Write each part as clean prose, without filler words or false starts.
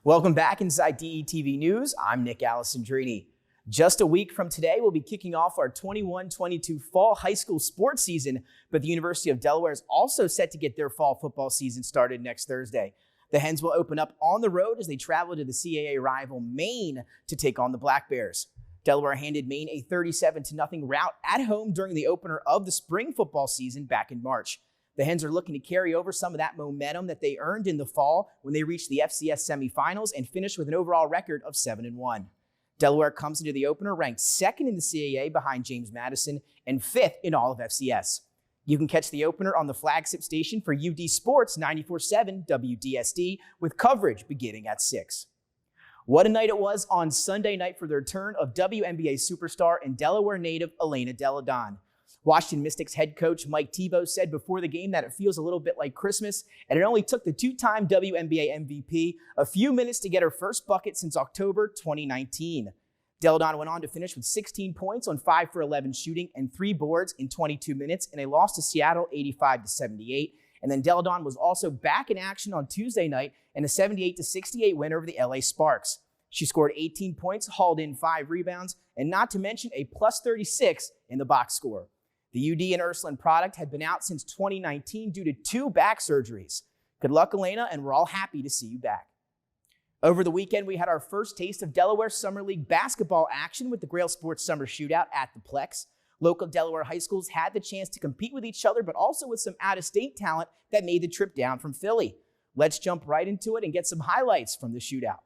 Welcome back inside DETV News. I'm Nick Alessandrini. Just a week from today, we'll be kicking off our 21-22 fall high school sports season, but the University of Delaware is also set to get their fall football season started next Thursday. The Hens will open up on the road as they travel to the CAA rival Maine to take on the Black Bears. Delaware handed Maine a 37-0 rout at home during the opener of the spring football season back in March. The Hens are looking to carry over some of that momentum that they earned in the fall when they reached the FCS semifinals and finished with an overall record of 7-1. Delaware comes into the opener ranked second in the CAA behind James Madison and fifth in all of FCS. You can catch the opener on the flagship station for UD Sports 94.7 WDSD with coverage beginning at 6. What a night it was on Sunday night for the return of WNBA superstar and Delaware native Elena Delle Donne. Washington Mystics head coach Mike Tebow said before the game that it feels a little bit like Christmas, and it only took the two-time WNBA MVP a few minutes to get her first bucket since October 2019. Delle Donne went on to finish with 16 points on 5 for 11 shooting and 3 boards in 22 minutes in a loss to Seattle 85-78. And then Delle Donne was also back in action on Tuesday night in a 78-68 win over the LA Sparks. She scored 18 points, hauled in 5 rebounds, and not to mention a plus 36 in the box score. The UD and Ursuline product had been out since 2019 due to 2 back surgeries. Good luck, Elena, and we're all happy to see you back. Over the weekend, we had our first taste of Delaware Summer League basketball action with the Grail Sports Summer Shootout at the Plex. Local Delaware high schools had the chance to compete with each other, but also with some out-of-state talent that made the trip down from Philly. Let's jump right into it and get some highlights from the shootout.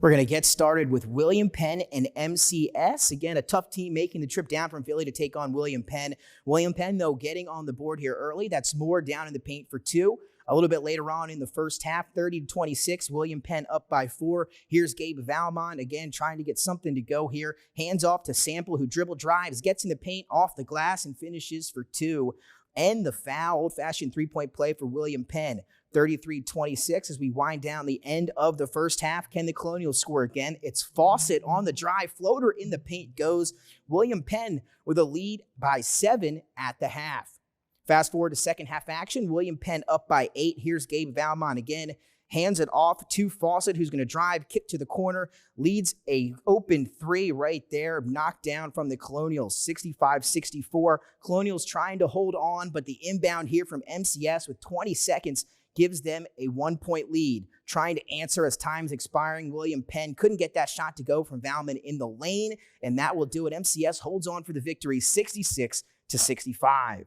We're going to get started with William Penn and MCS. Again, a tough team making the trip down from Philly to take on William Penn. William Penn, though, getting on the board here early. That's Moore down in the paint for 2. A little bit later on in the first half, 30-26, William Penn up by 4. Here's Gabe Valmont, again, trying to get something to go here. Hands off to Sample, who dribble drives, gets in the paint off the glass, and finishes for 2. And the foul, old-fashioned three-point play for William Penn. 33-26 as we wind down the end of the first half. Can the Colonials score again? It's Fawcett on the drive. Floater in the paint goes. William Penn with a lead by 7 at the half. Fast forward to second half action. William Penn up by 8. Here's Gabe Valmont again. Hands it off to Fawcett, who's going to drive, kick to the corner, leads a open 3 right there, knocked down from the Colonials, 65-64. Colonials trying to hold on, but the inbound here from MCS with 20 seconds gives them a 1-point lead. Trying to answer as time's expiring, William Penn couldn't get that shot to go from Valmont in the lane, and that will do it. MCS holds on for the victory, 66-65.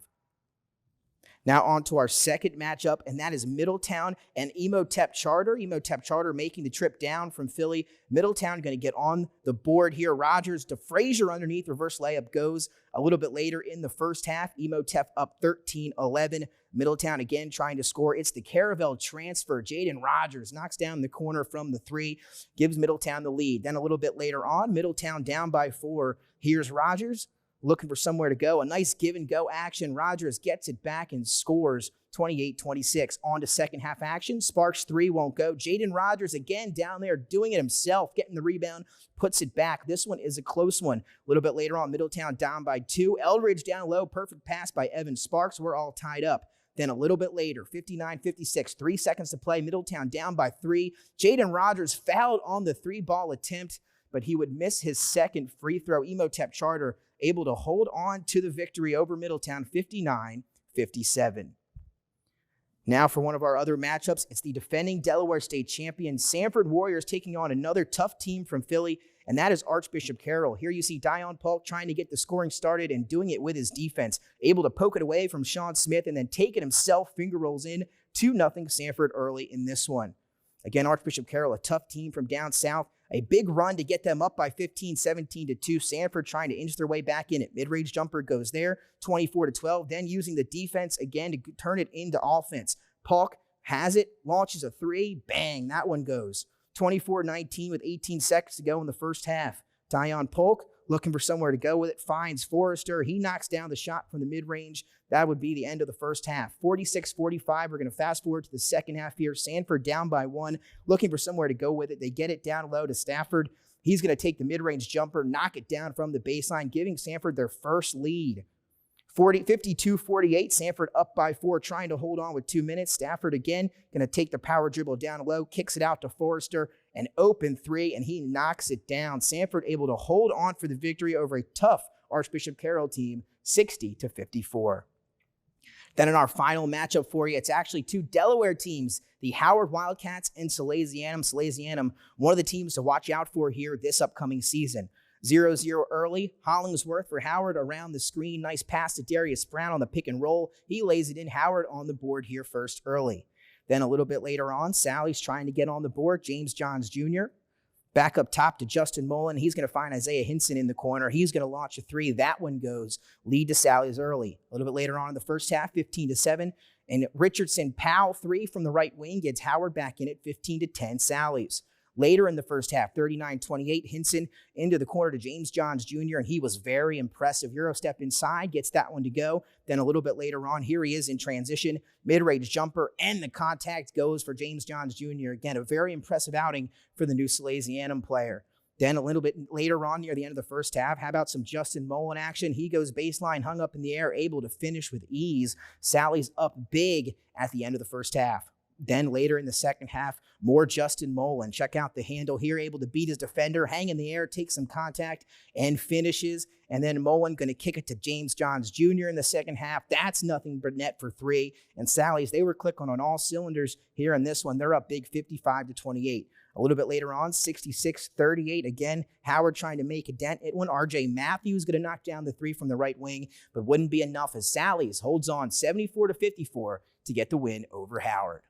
Now on to our second matchup, and that is Middletown and Emotep Charter. Emotep Charter making the trip down from Philly. Middletown going to get on the board here. Rogers to Frazier underneath. Reverse layup goes a little bit later in the first half. Emotep up 13-11. Middletown again trying to score. It's the Caravel transfer. Jaden Rogers knocks down the corner from the 3, gives Middletown the lead. Then a little bit later on, Middletown down by 4. Here's Rogers, looking for somewhere to go. A nice give-and-go action. Rogers gets it back and scores 28-26. On to second half action. Sparks 3 won't go. Jaden Rogers again down there doing it himself, getting the rebound, puts it back. This one is a close one. A little bit later on, Middletown down by 2. Eldridge down low. Perfect pass by Evan Sparks. We're all tied up. Then a little bit later, 59-56, 3 seconds to play. Middletown down by 3. Jaden Rogers fouled on the 3-ball attempt, but he would miss his second free throw. Emotep Charter able to hold on to the victory over Middletown, 59-57. Now for one of our other matchups, it's the defending Delaware State champion Sanford Warriors taking on another tough team from Philly, and that is Archbishop Carroll. Here you see Dion Polk trying to get the scoring started and doing it with his defense, able to poke it away from Sean Smith and then take it himself, finger rolls in, 2-0 Sanford early in this one. Again, Archbishop Carroll, a tough team from down south. A big run to get them up by 15, 17-2. Sanford trying to inch their way back in it. Mid-range jumper goes there, 24-12. Then using the defense again to turn it into offense. Polk has it, launches a 3, bang, that one goes. 24-19 with 18 seconds to go in the first half. Dion Polk looking for somewhere to go with it, finds Forrester. He knocks down the shot from the mid-range. That would be the end of the first half. 46-45, we're going to fast forward to the second half here. Sanford down by 1, looking for somewhere to go with it. They get it down low to Stafford. He's going to take the mid-range jumper, knock it down from the baseline, giving Sanford their first lead. 52-48, Sanford up by 4, trying to hold on with 2 minutes. Stafford again going to take the power dribble down low, kicks it out to Forrester, an open three, and he knocks it down. Sanford able to hold on for the victory over a tough Archbishop Carroll team, 60-54. Then in our final matchup for you, it's actually two Delaware teams, the Howard Wildcats and Salesianum. Salesianum, one of the teams to watch out for here this upcoming season. 0-0 early. Hollingsworth for Howard around the screen. Nice pass to Darius Brown on the pick and roll. He lays it in. Howard on the board here first early. Then a little bit later on, Sally's trying to get on the board. James Johns Jr. Back up top to Justin Mullen. He's going to find Isaiah Hinson in the corner. He's going to launch a three. That one goes. Lead to Sally's early. A little bit later on in the first half, 15-7. And Richardson Powell, three from the right wing, gets Howard back in at 15-10 Sally's. Later in the first half, 39-28, Hinson into the corner to James Johns Jr., and he was very impressive. Euro step inside, gets that one to go. Then a little bit later on, here he is in transition, mid-range jumper, and the contact goes for James Johns Jr. Again, a very impressive outing for the new Salesianum player. Then a little bit later on, near the end of the first half, how about some Justin Mullen action? He goes baseline, hung up in the air, able to finish with ease. Sally's up big at the end of the first half. Then later in the second half, more Justin Mullen. Check out the handle here, able to beat his defender, hang in the air, take some contact, and finishes. And then Mullen going to kick it to James Johns Jr. in the second half. That's nothing but net for three. And Sally's, they were clicking on all cylinders here in this one. They're up big 55-28. A little bit later on, 66-38. Again, Howard trying to make a dent. It went R.J. Matthews going to knock down the three from the right wing, but wouldn't be enough as Sally's holds on 74-54 to get the win over Howard.